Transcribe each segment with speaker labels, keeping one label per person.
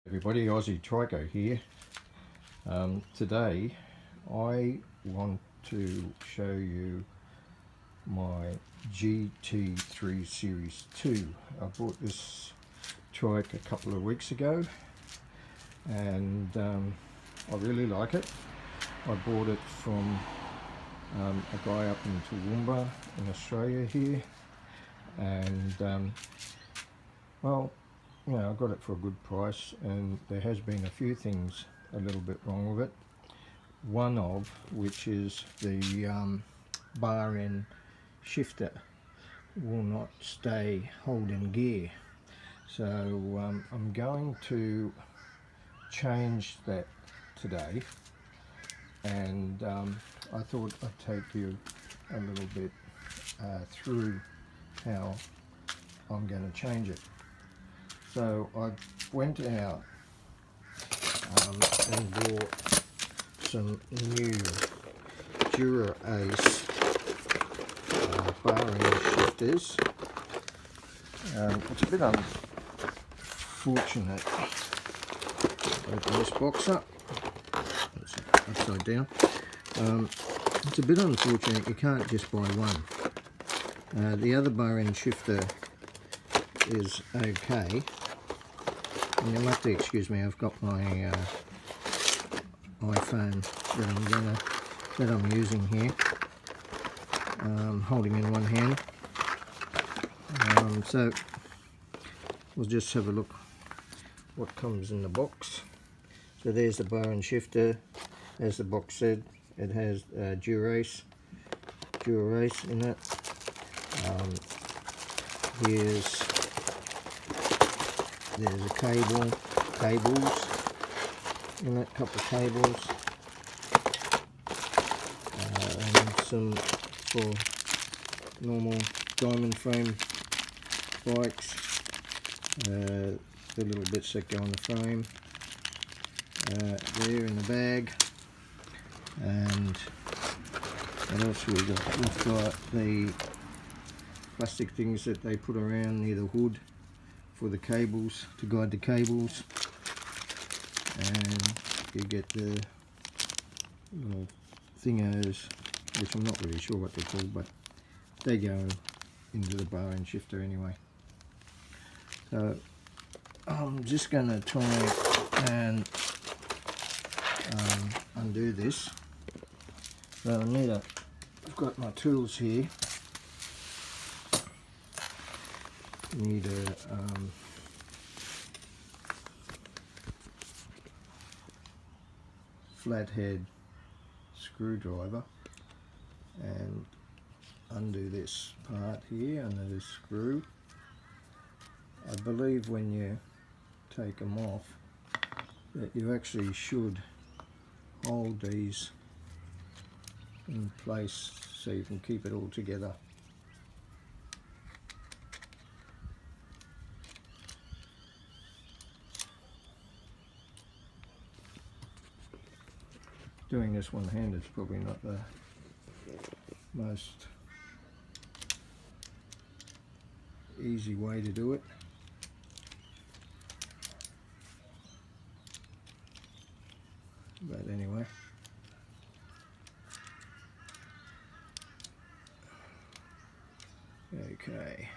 Speaker 1: Everybody, Aussie Trico here. Today I want to show you my gt3 Series 2. I bought this trike a couple of weeks ago and I really like it. I bought it from a guy up in Toowoomba in Australia here, and well, you know, I got it for a good price, and there has been a few things a little bit wrong with it. One of which is the bar end shifter will not stay holding gear. So I'm going to change that today, and I thought I'd take you a little bit through how I'm going to change it. So I went out and bought some new Dura-Ace bar end shifters. It's a bit unfortunate. Open this box up. It's upside down. It's a bit unfortunate you can't just buy one. The other bar end shifter is okay. And you'll have to excuse me, I've got my iPhone that I'm using here, holding in one hand. So we'll just have a look what comes in the box. So there's the bar and shifter. As the box said, it has Dura-Ace in it. There's a cables in it, couple of cables, and some for normal diamond frame bikes, the little bits that go on the frame, there in the bag. And what else have we got? We've got the plastic things that they put around near the hood for the cables, to guide the cables, and you get the little thingos, which I'm not really sure what they're called, but they go into the bar and shifter anyway. So I'm just going to try and undo this. So I've got my tools here. Need a flathead screwdriver and undo this part here under this screw. I believe when you take them off that you actually should hold these in place so you can keep it all together. Doing this one-handed is probably not the most easy way to do it. But anyway. Okay.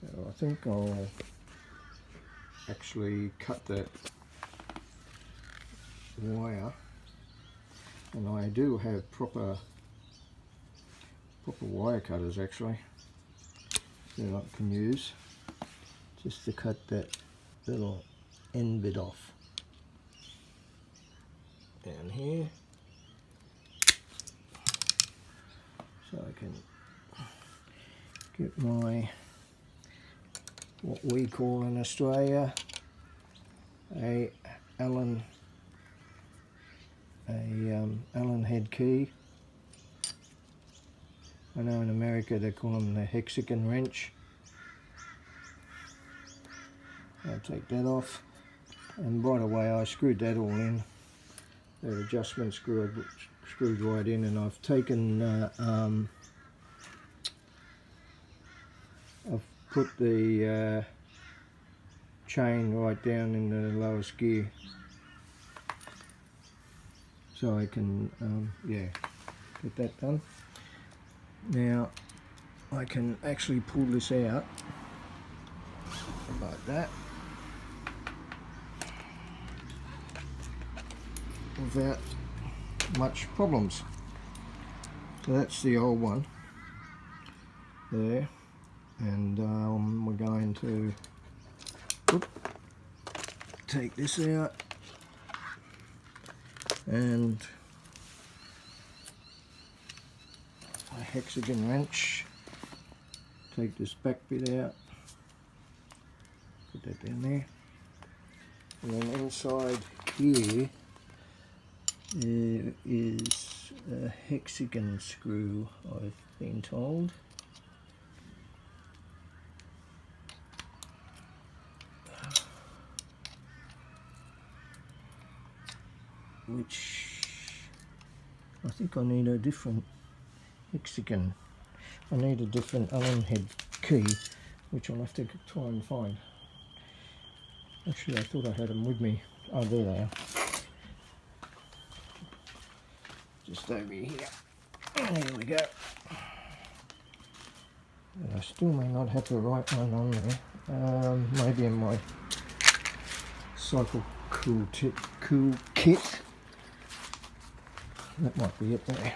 Speaker 1: So I think I'll actually cut that wire, and I do have proper wire cutters actually that I can use just to cut that little end bit off down here, so I can get my, what we call in Australia, a Allen head key. I know in America they call them the hexagon wrench. I'll take that off, and by the way, I screwed that all in. That adjustment screwed right in, and I've taken I've put the chain right down in the lowest gear, so I can yeah, get that done. Now I can actually pull this out like that without much problems. So that's the old one there, and we're going to take this out and a hexagon wrench, take this back bit out, put that down there, and then inside here there is a hexagon screw, I've been told. Which I think I need a different hexagon. I need a different Allen head key, which I'll have to try and find. Actually, I thought I had them with me. Oh, there they are. Just over here. There we go. And I still may not have the right one on there. Maybe in my Cycle Cool kit. That might be it there.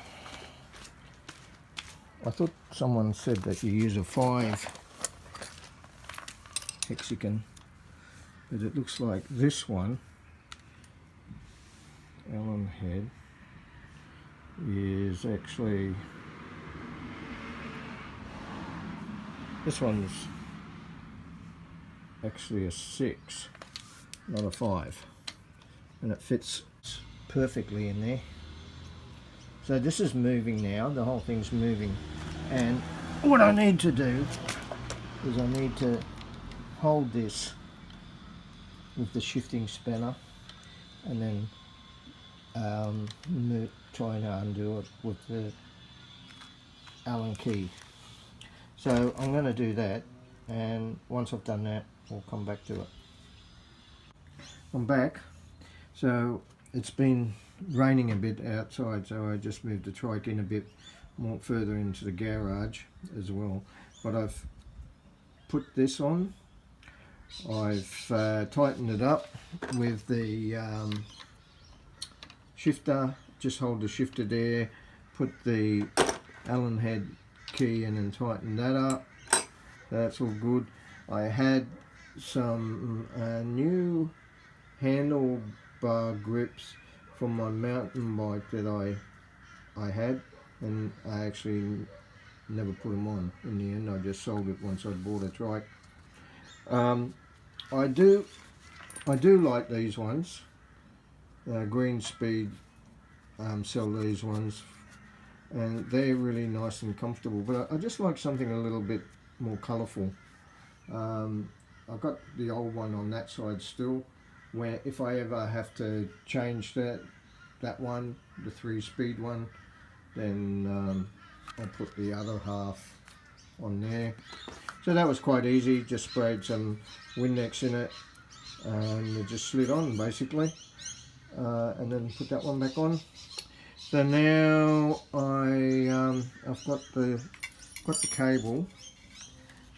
Speaker 1: I thought someone said that you use a 5 hexagon, but it looks like this one, Allen head, is actually, this one's actually a 6, not a 5, and it fits perfectly in there. So this is moving now, the whole thing's moving, and what I need to do is I need to hold this with the shifting spanner and then try and undo it with the Allen key. So I'm going to do that, and once I've done that we'll come back to it. I'm back. So it's been raining a bit outside, so I just moved the trike in a bit more further into the garage as well. But I've put this on, I've tightened it up with the shifter. Just hold the shifter there, put the Allen head key in and tighten that up. That's all good. I had some new handlebar grips from my mountain bike that I had, and I actually never put them on in the end. I just sold it once I bought a trike. I do like these ones. Greenspeed sell these ones, and they're really nice and comfortable, but I just like something a little bit more colourful. I've got the old one on that side still, where if I ever have to change that one, the 3-speed one, then I'll put the other half on there. So that was quite easy, just sprayed some Windex in it and it just slid on basically, and then put that one back on. So now I've got the cable,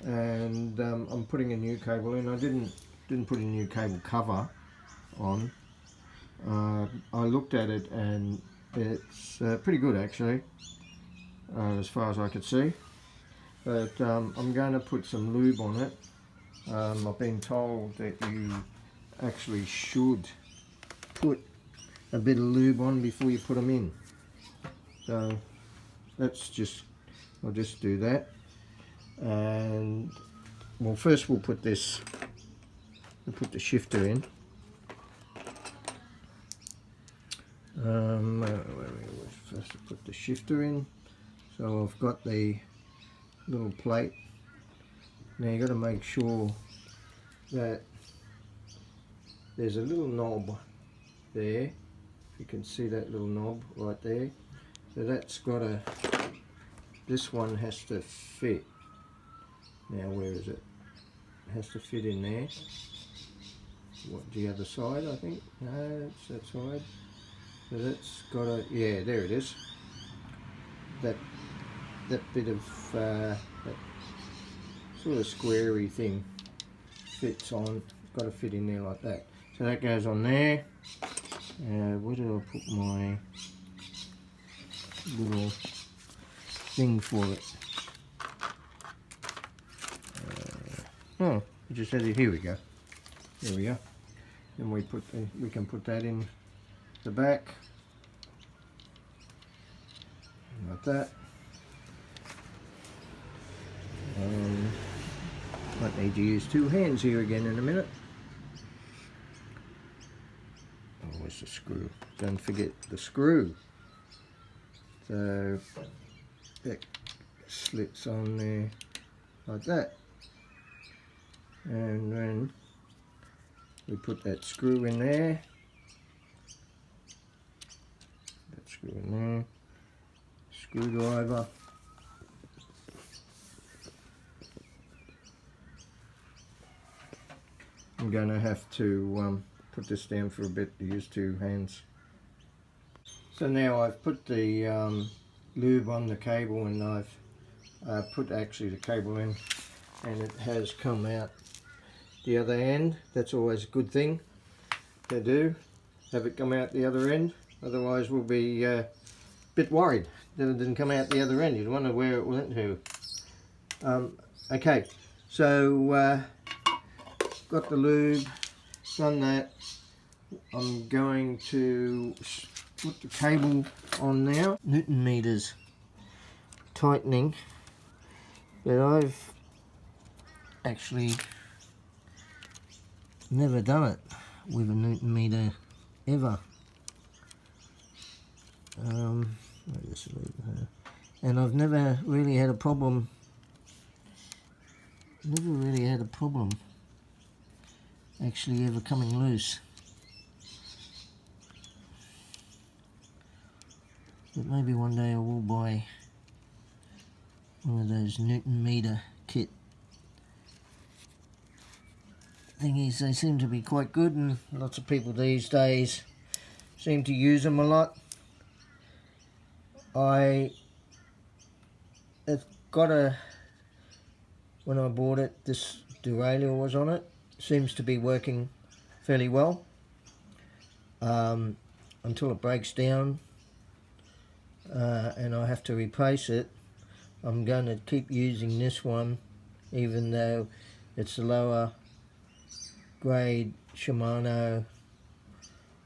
Speaker 1: and I'm putting a new cable in. I didn't put a new cable cover on. I looked at it and it's pretty good actually, as far as I could see, but I'm going to put some lube on it. I've been told that you actually should put a bit of lube on before you put them in, so I'll just do that. And well, first we'll put the shifter in. First to put the shifter in. So I've got the little plate. Now you got to make sure that there's a little knob there. If you can see that little knob right there. So that's got this one has to fit. Now where is it? has to fit in there. What, the other side, I think? No, it's that side. So that's got a, yeah, there it is. That bit of that sort of squarey thing fits on. It's got to fit in there like that. So that goes on there. Where did I put my little thing for it? Oh, I just had it. Here we go. There we go. And we can put that in the back like that. Might need to use two hands here again in a minute. Oh, where's the screw? Don't forget the screw. So that slits on there like that, and then we put that screw in there. That screw in there. Screwdriver. I'm going to have to put this down for a bit to use two hands. So now I've put the lube on the cable, and I've put actually the cable in, and it has come out the other end. That's always a good thing to do, have it come out the other end, otherwise we'll be a bit worried that it didn't come out the other end. You'd wonder where it went to. Okay, so got the lube, done that. I'm going to put the cable on now. Newton meters tightening, but I've actually never done it with a Newton meter ever. And I've never really had a problem. Actually ever coming loose. But maybe one day I will buy one of those Newton meter kit thingies. They seem to be quite good, and lots of people these days seem to use them a lot. I have got when I bought it, this derailleur was on it. Seems to be working fairly well until it breaks down and I have to replace it. I'm going to keep using this one, even though it's a lower grade Shimano.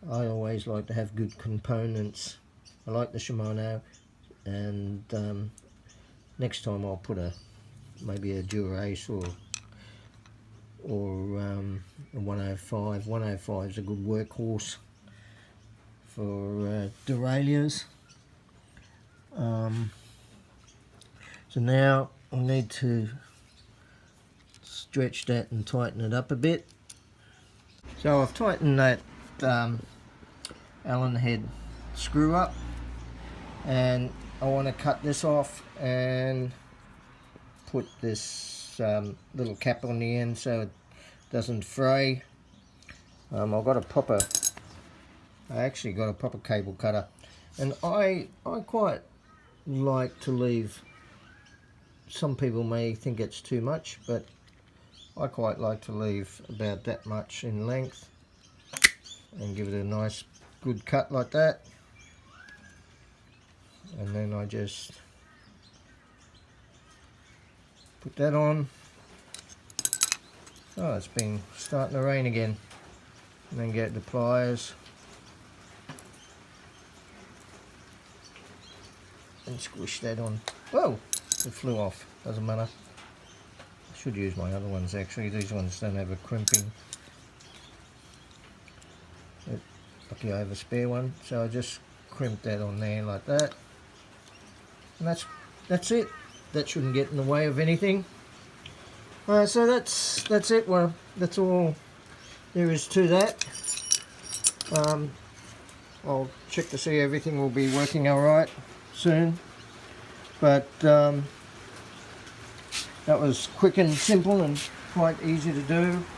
Speaker 1: I always like to have good components. I like the Shimano, and next time I'll put maybe a Dura-Ace or a 105. 105 is a good workhorse for derailleurs. So now I need to stretch that and tighten it up a bit. So I've tightened that Allen head screw up, and I want to cut this off and put this little cap on the end so it doesn't fray. I actually got a proper cable cutter, and I quite like to leave. Some people may think it's too much, but I quite like to leave about that much in length and give it a nice good cut like that, and then I just put that on. Oh, it's been starting to rain again. And then get the pliers and squish that on. Whoa, it flew off. Doesn't matter. I should use my other ones actually. These ones don't have a crimping. Lucky I have a spare one, so I just crimp that on there like that. And that's it. That shouldn't get in the way of anything. So that's it. Well, that's all there is to that. I'll check to see everything will be working all right soon. But that was quick and simple and quite easy to do.